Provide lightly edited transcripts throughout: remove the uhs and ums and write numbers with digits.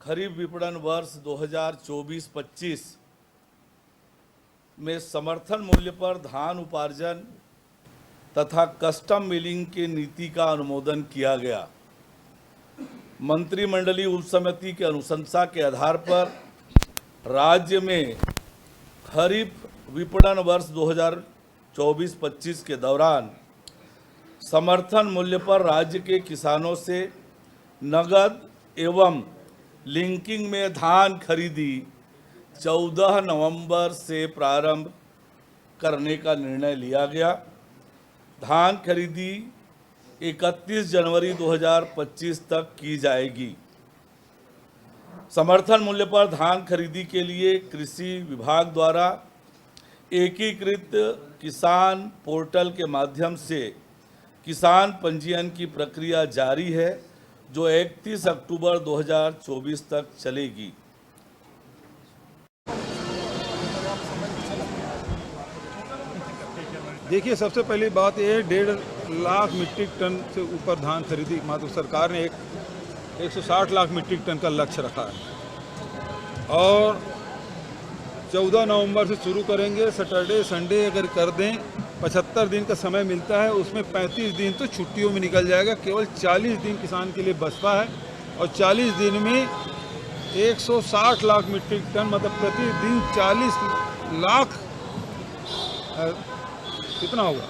खरीफ विपणन वर्ष 2024-25 में समर्थन मूल्य पर धान उपार्जन तथा कस्टम मिलिंग की नीति का अनुमोदन किया गया। मंत्रिमंडलीय उप समिति के अनुशंसा के आधार पर राज्य में खरीफ विपणन वर्ष 2024-25 के दौरान समर्थन मूल्य पर राज्य के किसानों से नगद एवं लिंकिंग में धान खरीदी 14 नवंबर से प्रारंभ करने का निर्णय लिया गया। धान खरीदी 31 जनवरी 2025 तक की जाएगी। समर्थन मूल्य पर धान खरीदी के लिए कृषि विभाग द्वारा एकीकृत किसान पोर्टल के माध्यम से किसान पंजीयन की प्रक्रिया जारी है, जो 31 अक्टूबर 2024 तक चलेगी। देखिए, सबसे पहली बात ये 1.5 लाख मीट्रिक टन से ऊपर धान खरीदी मात्र सरकार ने 160 लाख मीट्रिक टन का लक्ष्य रखा है और 14 नवंबर से शुरू करेंगे। सैटरडे संडे अगर कर दें 75 दिन का समय मिलता है, उसमें 35 दिन तो छुट्टियों में निकल जाएगा। केवल 40 दिन किसान के लिए बचता है और 40 दिन में 160 लाख मीट्रिक टन मतलब प्रतिदिन 40 लाख कितना होगा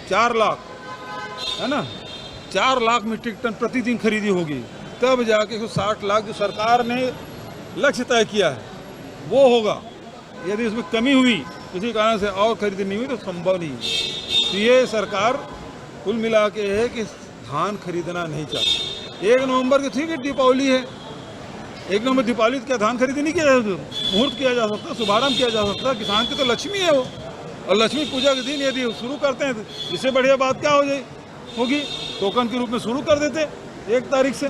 4 लाख है ना, 4 लाख मीट्रिक टन प्रतिदिन खरीदी होगी, तब जाके 160 लाख जो सरकार ने लक्ष्य तय किया है वो होगा। यदि उसमें कमी हुई किसी कारण से और खरीदी नहीं हुई तो संभव नहीं है। तो ये सरकार कुल मिला के है कि धान खरीदना नहीं चाहती। 1 नवंबर के ठीक है दीपावली है, 1 नवंबर दीपावली क्या धान खरीदी नहीं किया जा सकता, मुहूर्त किया जा सकता, शुभारंभ किया जा सकता। किसान की तो लक्ष्मी है वो, और लक्ष्मी पूजा के दिन यदि शुरू करते हैं तो इससे बढ़िया बात क्या हो जाए होगी, टोकन के रूप में शुरू कर देते 1 तारीख से।